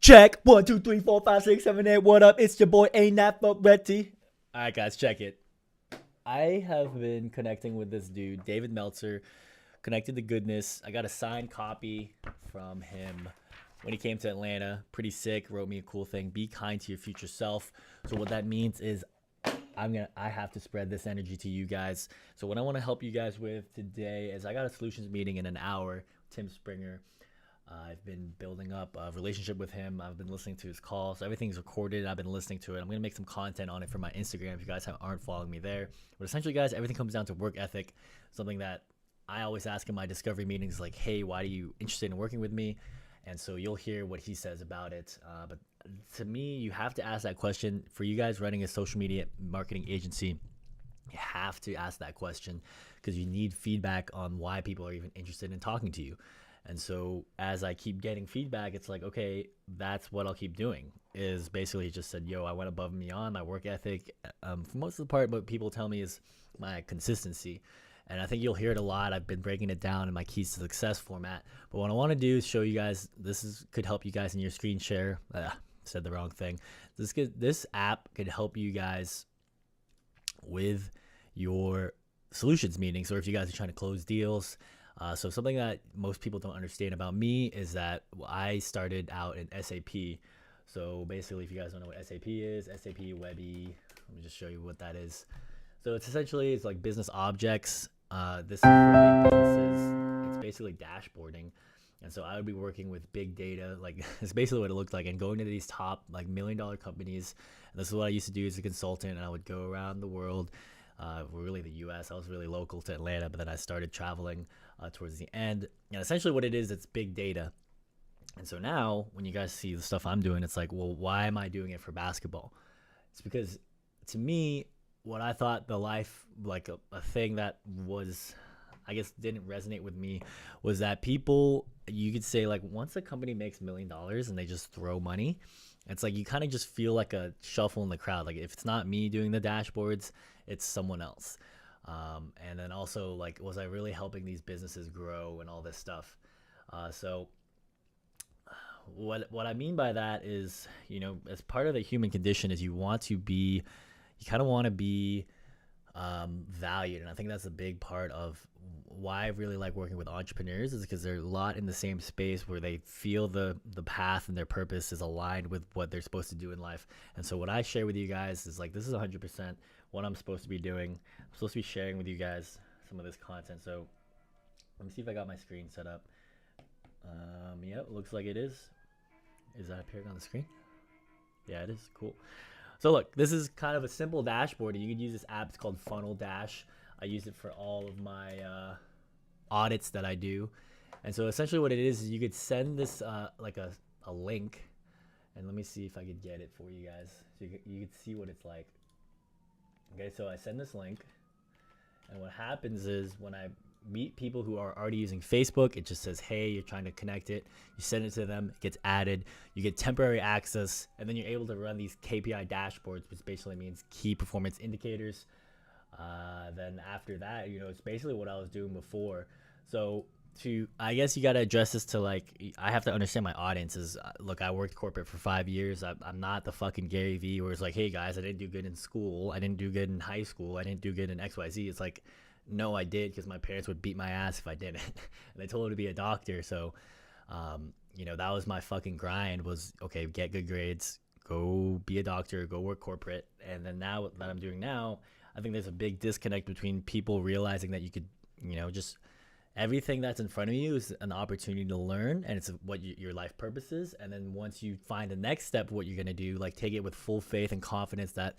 Check 1, 2, 3, 4, 5, 6, 7, 8. What up? It's your boy Ain't That Ready. All right, guys, check it. I have been connecting with this dude, David Meltzer, connected to goodness. I got a signed copy from him when he came to Atlanta. Pretty sick. Wrote me a cool thing. Be kind to your future self. So what that means is I have to spread this energy to you guys. So what I want to help you guys with today is I got a solutions meeting in an hour. Tim Springer. I've been building up a relationship with him. I've been listening to his calls. So everything's recorded. I've been listening to it. I'm going to make some content on it for my Instagram if you guys aren't following me there. But essentially, guys, everything comes down to work ethic. Something that I always ask in my discovery meetings, like, hey, why are you interested in working with me? And so you'll hear what he says about it. But to me, you have to ask that question. For you guys running a social media marketing agency, you have to ask that question because you need feedback on why people are even interested in talking to you. And so as I keep getting feedback, it's like, okay, that's what I'll keep doing. Is basically just said, yo, I went above and beyond. My work ethic, for most of the part, what people tell me is my consistency. And I think you'll hear it a lot. I've been breaking it down in my keys to success format. But what I want to do is show you guys, could help you guys in your screen share. Said the wrong thing. This app could help you guys with your solutions meetings, or if you guys are trying to close deals. So something that most people don't understand about me is that I started out in SAP. So basically, if you guys don't know what SAP is, SAP Webby, let me just show you what that is. So it's like business objects. This is for big businesses. It's basically dashboarding. And so I would be working with big data, like it's basically what it looked like, and going to these top like $1 million companies. And this is what I used to do as a consultant. And I would go around the world. Really the US. I was really local to Atlanta, but then I started traveling towards the end. And essentially what it is, it's big data. And so now when you guys see the stuff I'm doing, it's like, well, why am I doing it for basketball? It's because to me, what I thought the life, like a thing that was, I guess, didn't resonate with me was that people, you could say like once a company makes $1 million and they just throw money, it's like you kind of just feel like a shuffle in the crowd. Like if it's not me doing the dashboards, it's someone else. And then also like, was I really helping these businesses grow and all this stuff? So what I mean by that is, as part of the human condition is you kind of want to be valued. And I think that's a big part of why I really like working with entrepreneurs, is because they're a lot in the same space where they feel the path and their purpose is aligned with what they're supposed to do in life. And so what I share with you guys is like, this is 100% what I'm supposed to be doing. I'm supposed to be sharing with you guys some of this content. So let me see if I got my screen set up. Yeah, it looks like it is. Is that appearing on the screen? Yeah, it is. Cool. So look, this is kind of a simple dashboard. You can use this app. It's called FunnelDash. I use it for all of my audits that I do. And so essentially what it is you could send this like a link. And let me see if I could get it for you guys. So you could see what it's like. Okay, so I send this link. And what happens is when I meet people who are already using Facebook, it just says, hey, you're trying to connect it. You send it to them, it gets added. You get temporary access, and then you're able to run these KPI dashboards, which basically means key performance indicators. Then after that, it's basically what I was doing before. So I guess you got to address this to like, I have to understand my audience is, look, I worked corporate for 5 years. I'm not the fucking Gary Vee where it's like, hey guys, I didn't do good in school. I didn't do good in high school. I didn't do good in XYZ. It's like, no, I did, because my parents would beat my ass if I didn't. And they told me to be a doctor. So, that was my fucking grind was, okay, get good grades, go be a doctor, go work corporate. And then now that I'm doing now, I think there's a big disconnect between people realizing that you could, just everything that's in front of you is an opportunity to learn, and it's what your life purpose is. And then once you find the next step, what you're going to do, like take it with full faith and confidence that,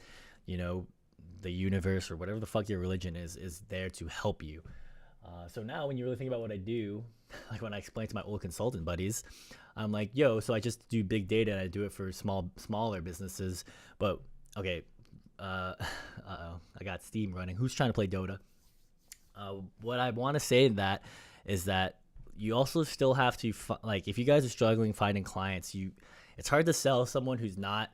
the universe or whatever the fuck your religion is there to help you. So now when you really think about what I do, like when I explain to my old consultant buddies, I'm like, yo, so I just do big data and I do it for smaller businesses. But okay, uh-oh, I got Steam running. Who's trying to play Dota? What I want to say to that is that you also still have to, like, if you guys are struggling finding clients, it's hard to sell someone who's not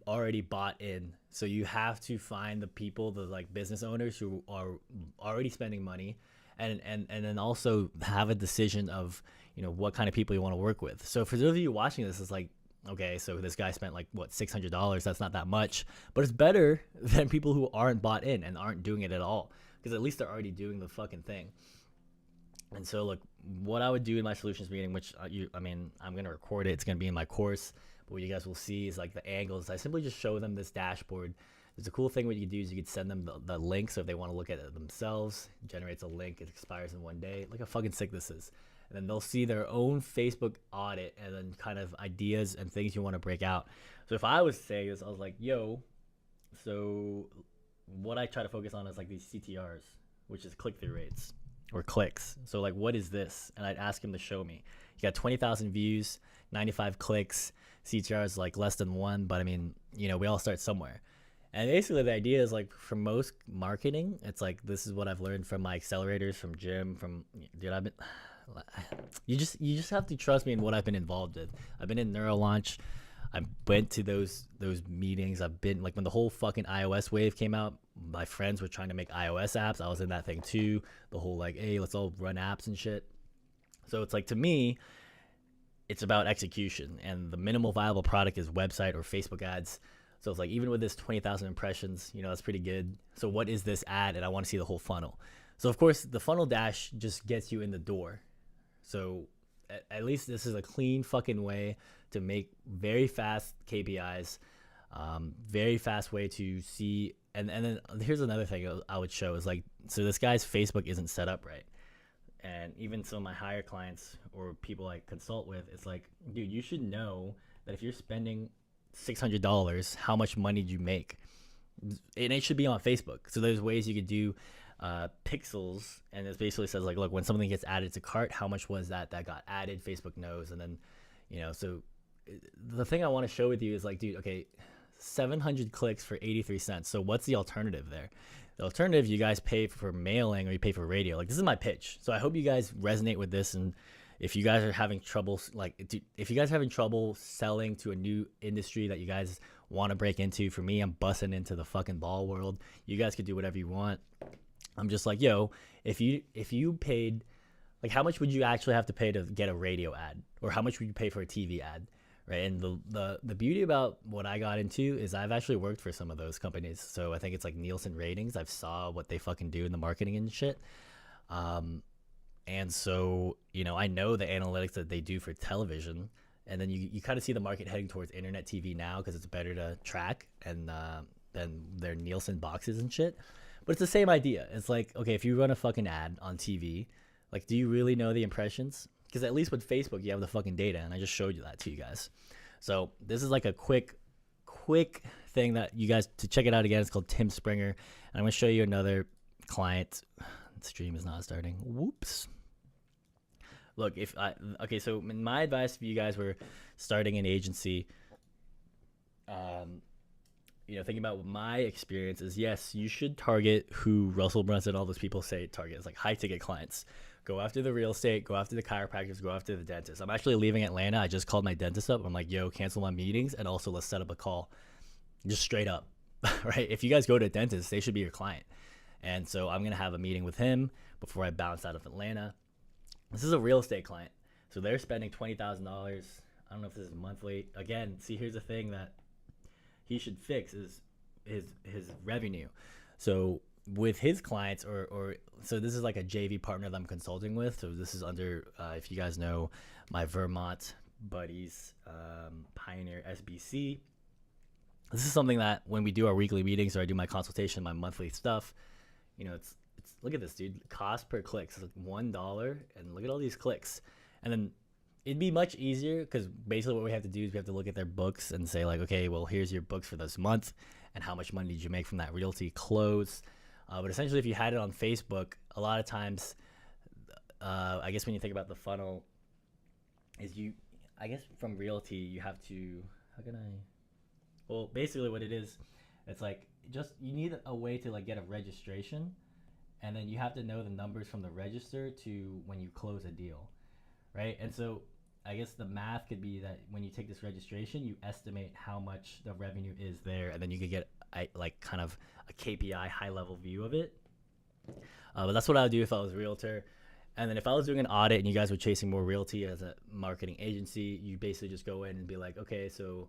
already bought in. So you have to find the people, the like business owners who are already spending money, and then also have a decision of what kind of people you want to work with. So for those of you watching this, it's like okay, so this guy spent like what, $600. That's not that much, but it's better than people who aren't bought in and aren't doing it at all, because at least they're already doing the fucking thing. And so, look, what I would do in my solutions meeting, which I'm gonna record it. It's gonna be in my course, but what you guys will see is like the angles. I simply just show them this dashboard. There's a cool thing what you can do is you could send them the link, so if they want to look at it themselves, it generates a link. It expires in 1 day. Look how fucking sick this is. And then they'll see their own Facebook audit and then kind of ideas and things you want to break out. So if I was saying this, I was like, yo, so what I try to focus on is like these CTRs, which is click-through rates or clicks. So like, what is this? And I'd ask him to show me. You got 20,000 views, 95 clicks, CTR is like less than 1, but I mean, you know, we all start somewhere. And basically the idea is like, for most marketing, it's like, this is what I've learned from my accelerators, from Jim, from, dude, you just have to trust me in what I've been involved in. I've been in NeuroLaunch. I went to those meetings. I've been like, when the whole fucking iOS wave came out, my friends were trying to make iOS apps. I was in that thing too. The whole like, hey, let's all run apps and shit. So it's like, to me, it's about execution, and the minimal viable product is website or Facebook ads. So it's like, even with this 20,000 impressions, you know, that's pretty good. So what is this ad? And I want to see the whole funnel. So of course the FunnelDash just gets you in the door. So at least this is a clean fucking way to make very fast KPIs, very fast way to see. And then here's another thing I would show is like, so this guy's Facebook isn't set up right. And even some of my higher clients or people I consult with, it's like, dude, you should know that if you're spending $600, how much money do you make? And it should be on Facebook. So there's ways you could do pixels, and it basically says like, look, when something gets added to cart, how much was that got added? Facebook knows. And then, you know, so the thing I want to show with you is like, dude, okay, 700 clicks for 83 cents. So what's the alternative there? The alternative, you guys pay for mailing or you pay for radio. Like, this is my pitch. So I hope you guys resonate with this. And if you guys are having trouble, like, if you guys are having trouble selling to a new industry that you guys want to break into, for me, I'm busting into the fucking ball world. You guys could do whatever you want. I'm just like, yo, if you paid, like, how much would you actually have to pay to get a radio ad, or how much would you pay for a TV ad, right? And the beauty about what I got into is I've actually worked for some of those companies. So I think it's like Nielsen ratings. I've saw what they fucking do in the marketing and shit. And so, you know, I know the analytics that they do for television, and then you kind of see the market heading towards internet TV now because it's better to track and than their Nielsen boxes and shit. But it's the same idea. It's like, okay, if you run a fucking ad on TV, like, do you really know the impressions? Because at least with Facebook, you have the fucking data, and I just showed you that to you guys. So this is like a quick thing that you guys, to check it out again, it's called Tim Springer. And I'm going to show you another client. The stream is not starting. Whoops. Look, okay, so my advice if you guys were starting an agency, you know, thinking about my experience is, yes, you should target who Russell Brunson and all those people say target. It's like high ticket clients. Go after the real estate, go after the chiropractors, go after the dentist. I'm actually leaving Atlanta. I just called my dentist up. I'm like, yo, cancel my meetings, and also let's set up a call. Just straight up, right? If you guys go to a dentist, they should be your client. And so I'm going to have a meeting with him before I bounce out of Atlanta. This is a real estate client. So they're spending $20,000. I don't know if this is monthly. Again, see, here's the thing that he should fix is his revenue. So with his clients, or so this is like a JV partner that I'm consulting with. So this is under, if you guys know, my Vermont buddies, Pioneer SBC. This is something that when we do our weekly meetings or I do my consultation, my monthly stuff, you know, it's look at this, dude. Cost per click is like $1, and look at all these clicks. And then it'd be much easier because basically what we have to do is we have to look at their books and say like, okay, well, here's your books for this month, and how much money did you make from that realty close? But essentially, if you had it on Facebook, a lot of times, I guess when you think about the funnel, is I guess from realty, you have to, well, basically what it is, it's like, you need a way to like get a registration, and then you have to know the numbers from the register to when you close a deal, right? And so I guess the math could be that when you take this registration, you estimate how much the revenue is there, and then you could get like kind of a KPI high level view of it. But that's what I would do if I was a realtor. And then if I was doing an audit and you guys were chasing more realty as a marketing agency, you basically just go in and be like, okay, so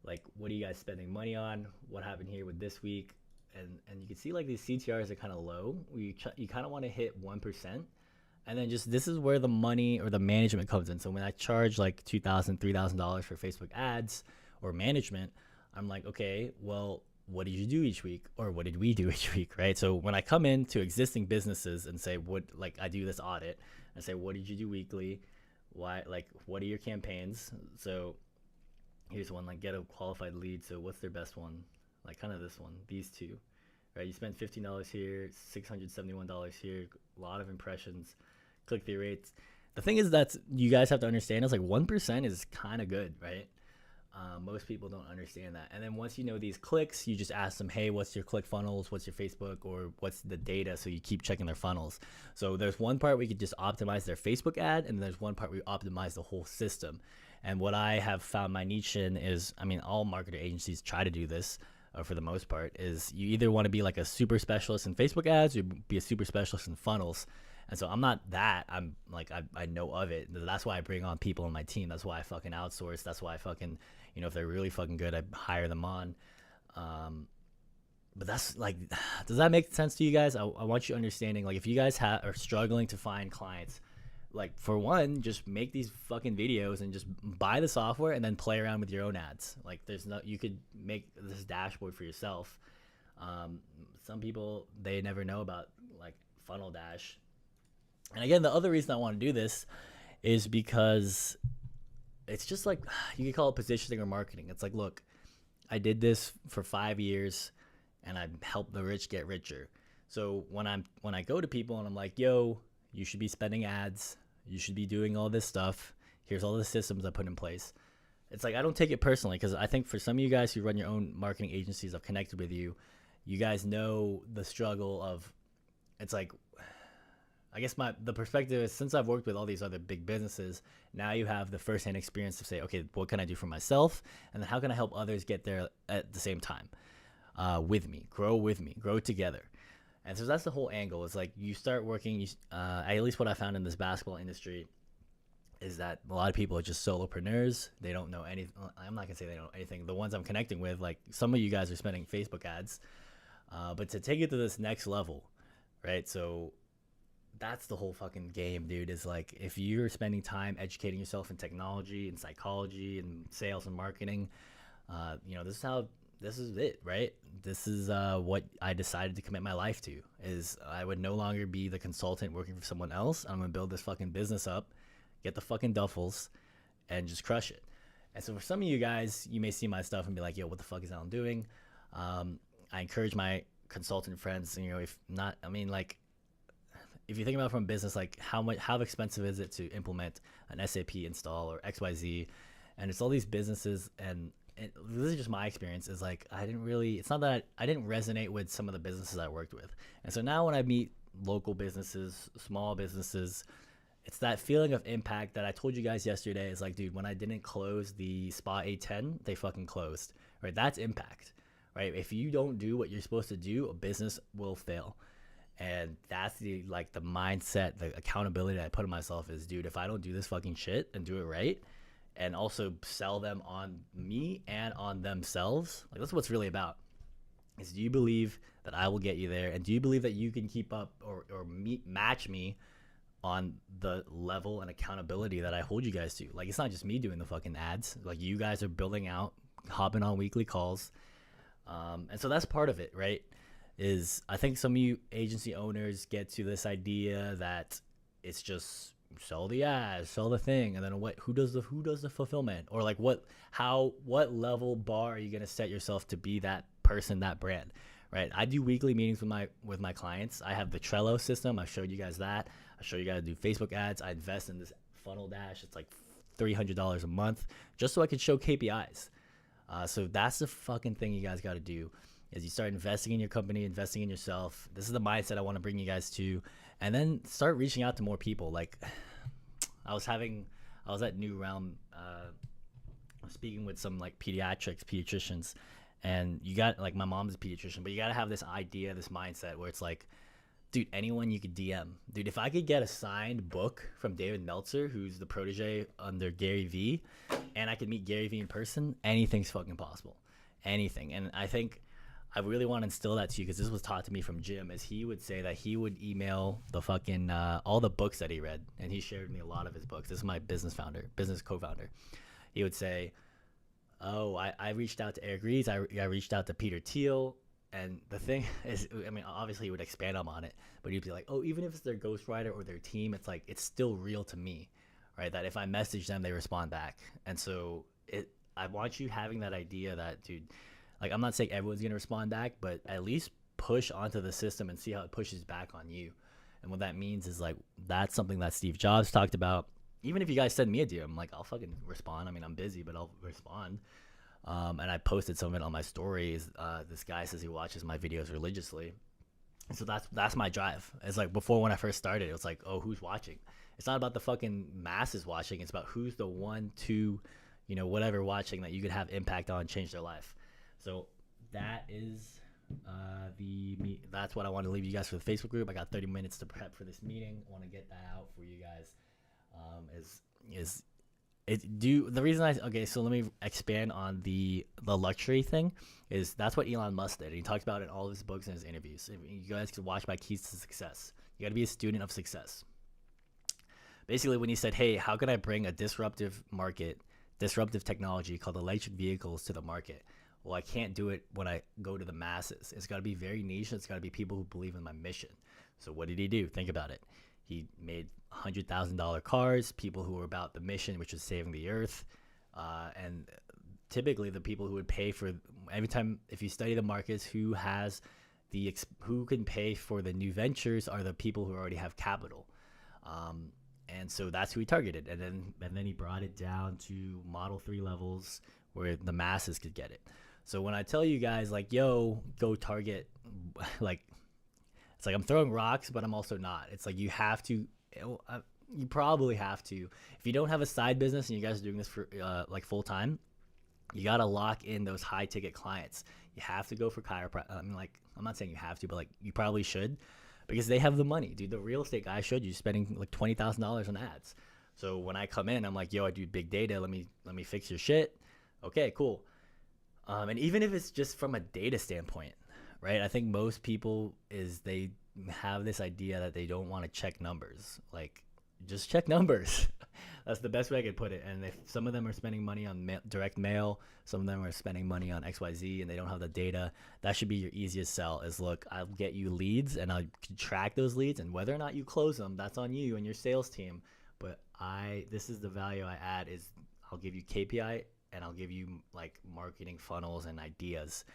like, what are you guys spending money on? What happened here with this week? And you can see like these CTRs are kind of low. You kind of want to hit 1%. And then just this is where the money or the management comes in. So when I charge like $2,000, $3,000 for Facebook ads or management, I'm like, okay, well, what did you do each week, or what did we do each week, right? So when I come into existing businesses and say, what, like I do this audit, I say, what did you do weekly? Why, like, what are your campaigns? So here's one, like get a qualified lead. So what's their best one? Like kind of this one, these two, right? You spend $15 here, $671 here, a lot of impressions, click-through rates. The thing is that you guys have to understand is like 1% is kind of good, right? Most people don't understand that. And then once you know these clicks, you just ask them, hey, what's your click funnels? What's your Facebook? Or what's the data? So you keep checking their funnels. So there's one part we could just optimize their Facebook ad, and there's one part we optimize the whole system. And what I have found my niche in is, I mean, all marketer agencies try to do this for the most part, is you either want to be like a super specialist in Facebook ads or be a super specialist in funnels. And so I'm not that. I'm like, I know of it. That's why I bring on people on my team. That's why I fucking outsource. That's why I fucking, you know, if they're really fucking good, I hire them on. But that's like, does that make sense to you guys? I want you understanding, like, if you guys are struggling to find clients, like, for one, just make these fucking videos and just buy the software and then play around with your own ads. Like, there's no, you could make this dashboard for yourself. Some people, they never know about like FunnelDash. And again, the other reason I want to do this is because it's just like, you could call it positioning or marketing. It's like, look, I did this for 5 years and I helped the rich get richer. So when I go to people and I'm like, yo, you should be spending ads, you should be doing all this stuff, here's all the systems I put in place. It's like, I don't take it personally, because I think for some of you guys who run your own marketing agencies, I've connected with you, you guys know the struggle of, it's like, I guess the perspective is, since I've worked with all these other big businesses, now you have the firsthand experience to say, okay, what can I do for myself? And then how can I help others get there at the same time with me, grow together. And so that's the whole angle. It's like you start working, at least what I found in this basketball industry is that a lot of people are just solopreneurs. They don't know anything. I'm not gonna say they don't know anything. The ones I'm connecting with, like some of you guys are spending Facebook ads, but to take it to this next level, right? So that's the whole fucking game, dude, is like, if you're spending time educating yourself in technology and psychology and sales and marketing, you know, this is it, right? This is what I decided to commit my life to, is I would no longer be the consultant working for someone else. I'm gonna build this fucking business up, get the fucking duffels, and just crush it. And so for some of you guys, you may see my stuff and be like, yo, what the fuck is Alan doing? I encourage my consultant friends, you know, if not, I mean, like, if you think about it from business, like how expensive is it to implement an SAP install or XYZ? And it's all these businesses, and this is just my experience, is like, it's not that I didn't resonate with some of the businesses I worked with. And so now when I meet local businesses, small businesses, it's that feeling of impact that I told you guys yesterday. Is like, dude, when I didn't close the Spa 810, they fucking closed, right? That's impact, right? If you don't do what you're supposed to do, a business will fail. And that's the mindset, the accountability that I put on myself is, dude, if I don't do this fucking shit and do it right, and also sell them on me and on themselves, like, that's what it's really about. Is, do you believe that I will get you there? And do you believe that you can keep up or match me on the level and accountability that I hold you guys to? Like, it's not just me doing the fucking ads. Like, you guys are building out, hopping on weekly calls. And so that's part of it, right? Is, I think some of you agency owners get to this idea that it's just sell the ads, sell the thing, and then who does the fulfillment? Or like, what level bar are you gonna set yourself to be that person, that brand, right? I do weekly meetings with my clients. I have the Trello system. I showed you guys that. I show you guys how to do Facebook ads. I invest in this FunnelDash. It's like $300 a month just so I could show KPIs. So that's the fucking thing you guys got to do. Is you start investing in your company, investing in yourself. This is the mindset I want to bring you guys to, and then start reaching out to more people. Like, I was at New Realm, speaking with some like pediatricians, and you got, like, my mom's a pediatrician, but you got to have this idea, this mindset where it's like, dude, anyone you could DM. Dude, if I could get a signed book from David Meltzer, who's the protege under Gary Vee, and I could meet Gary Vee in person, anything's fucking possible. Anything. And I think I really want to instill that to you, because this was taught to me from Jim, is he would say that he would email the fucking all the books that he read, and he shared me a lot of his books. This is my business co-founder. He would say, oh, I reached out to Eric Ries, I reached out to Peter Thiel. And the thing is, I mean, obviously he would expand on it, but he'd be like, oh, even if it's their ghostwriter or their team, it's like, it's still real to me, right? That if I message them, they respond back. And so I want you having that idea that, dude, like, I'm not saying everyone's going to respond back, but at least push onto the system and see how it pushes back on you. And what that means is, like, that's something that Steve Jobs talked about. Even if you guys send me a DM, like, I'll fucking respond. I mean, I'm busy, but I'll respond. And I posted some of it on my stories. This guy says he watches my videos religiously. And so that's my drive. It's like, before, when I first started, it was like, oh, who's watching? It's not about the fucking masses watching. It's about who's the 1, 2, whatever watching that you could have impact on, change their life. So that is that's what I want to leave you guys for the Facebook group. I got 30 minutes to prep for this meeting. I want to get that out for you guys. The reason so let me expand on the luxury thing. Is that's what Elon Musk did, and he talks about it in all of his books and his interviews. You guys can watch my keys to success. You got to be a student of success. Basically, when he said, hey, how can I bring a disruptive technology called electric vehicles to the market? Well, I can't do it when I go to the masses. It's got to be very niche. It's got to be people who believe in my mission. So what did he do? Think about it. He made $100,000 cars, people who were about the mission, which is saving the earth. And typically the people who would pay for every time, if you study the markets, who can pay for the new ventures are the people who already have capital. And so that's who he targeted. And then he brought it down to Model 3 levels where the masses could get it. So when I tell you guys, like, yo, go target, like, it's like I'm throwing rocks, but I'm also not. It's like you probably have to. If you don't have a side business and you guys are doing this for like full time, you got to lock in those high ticket clients. You have to go for chiropractic. I mean, like, I'm not saying you have to, but like you probably should, because they have the money, dude. The real estate guy showed you spending like $20,000 on ads. So when I come in, I'm like, yo, I do big data. Let me fix your shit. Okay, cool. And even if it's just from a data standpoint, right? I think most people they have this idea that they don't want to check numbers. Like, just check numbers. That's the best way I could put it. And if some of them are spending money on direct mail, some of them are spending money on XYZ, and they don't have the data, that should be your easiest sell. Is, look, I'll get you leads and I'll track those leads, and whether or not you close them, that's on you and your sales team. But this is the value I add, is I'll give you KPI and I'll give you like marketing funnels and ideas.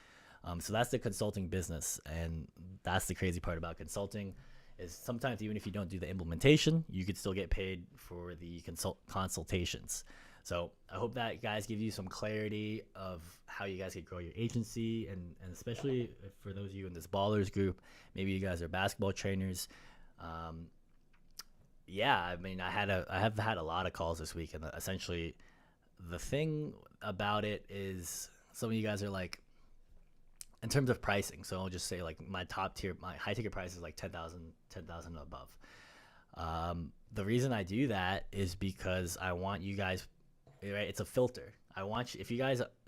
So that's the consulting business. And that's the crazy part about consulting, is sometimes even if you don't do the implementation, you could still get paid for the consultations. So I hope that guys give you some clarity of how you guys could grow your agency, and especially for those of you in this ballers group, maybe you guys are basketball trainers. Yeah, I mean, I have had a lot of calls this week, and essentially the thing about it is some of you guys are like, in terms of pricing, so I'll just say like my high ticket price is like 10,000 and above. The reason I do that is because I want you guys, right? It's a filter. I want you,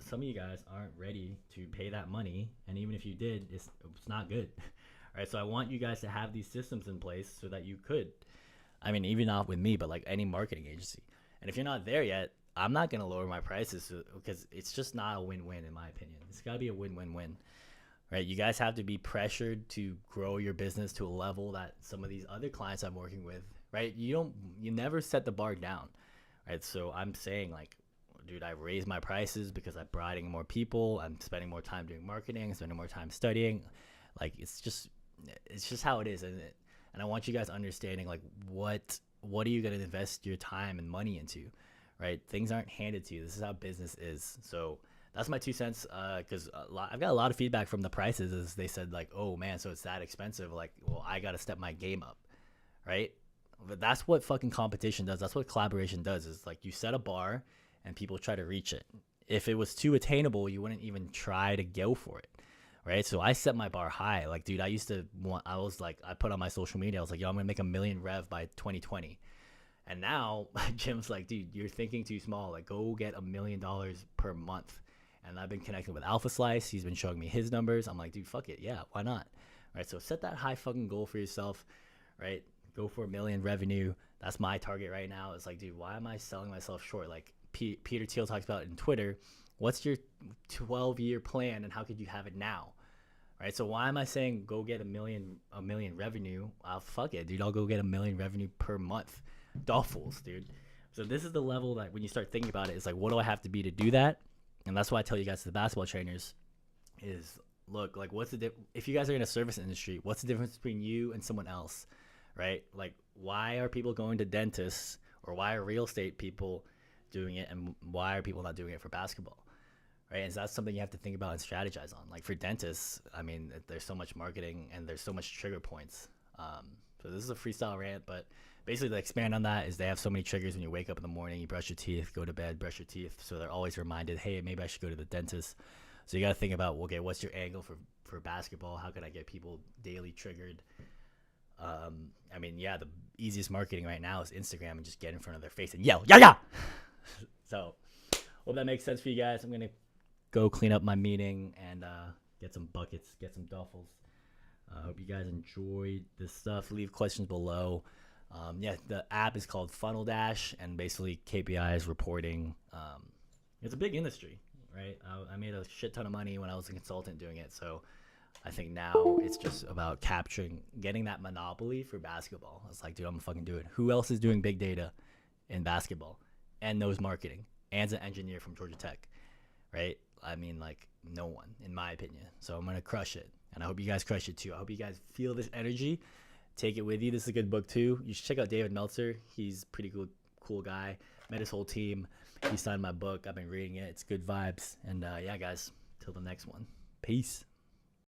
some of you guys aren't ready to pay that money, and even if you did, it's not good. All right, so I want you guys to have these systems in place so that you could, I mean, even not with me, but like any marketing agency. And if you're not there yet, I'm not going to lower my prices, because it's just not a win-win in my opinion. It's got to be a win-win-win, right? You guys have to be pressured to grow your business to a level that some of these other clients I'm working with, right? You never set the bar down, right? So I'm saying, like, dude, I raised my prices because I'm brought in more people. I'm spending more time doing marketing, spending more time studying. Like, it's just how it is. And I want you guys understanding, like, what are you going to invest your time and money into? Right? Things aren't handed to you. This is how business is. So that's my 2 cents. Because I've got a lot of feedback from the prices, as they said, like, oh man, so it's that expensive. Like, well, I got to step my game up. Right? But that's what fucking competition does. That's what collaboration does, is like you set a bar and people try to reach it. If it was too attainable, you wouldn't even try to go for it. right? So I set my bar high. Like, dude, I put on my social media, I was like, yo, I'm gonna make 1,000,000 rev by 2020. And now Jim's like, dude, you're thinking too small. Like, go get $1,000,000 per month. And I've been connecting with Alpha Slice. He's been showing me his numbers. I'm like, dude, fuck it. Yeah, why not? Right. So set that high fucking goal for yourself. Right. Go for 1,000,000 revenue. That's my target right now. It's like, dude, why am I selling myself short? Like Peter Thiel talks about in Twitter. What's your 12-year plan and how could you have it now? Right. So why am I saying go get a million revenue? Fuck it, dude. I'll go get 1,000,000 revenue per month. Dollfuls, dude. So this is the level that when you start thinking about it, it's like, what do I have to be to do that? And that's why I tell you guys, the basketball trainers, is look, like, what's the if you guys are in a service industry, what's the difference between you and someone else, right? Like, why are people going to dentists, or why are real estate people doing it, and why are people not doing it for basketball, right? And so that's something you have to think about and strategize on. Like for dentists, I mean, there's so much marketing and there's so much trigger points. So this is a freestyle rant, but basically to expand on that is they have so many triggers when you wake up in the morning, you brush your teeth, go to bed, brush your teeth. So they're always reminded, hey, maybe I should go to the dentist. So you got to think about, okay, what's your angle for basketball? How can I get people daily triggered? I mean, yeah, the easiest marketing right now is Instagram, and just get in front of their face and yell, yeah. So hope that makes sense for you guys. I'm going to go clean up my meeting and get some buckets, get some duffels. Hope you guys enjoyed this stuff. Leave questions below. Yeah, the app is called FunnelDash, and basically KPIs, reporting. It's a big industry, right? I made a shit ton of money when I was a consultant doing it. So I think now it's just about getting that monopoly for basketball. It's like, dude, I'm gonna fucking do it. Who else is doing big data in basketball and knows marketing and's an engineer from Georgia Tech, right? I mean, like, no one, in my opinion. So I'm gonna crush it. And I hope you guys crush it too. I hope you guys feel this energy. Take it with you. This is a good book too. You should check out David Meltzer. He's pretty cool guy. Met his whole team. He signed my book. I've been reading it. It's good vibes. And yeah, guys, till the next one. Peace.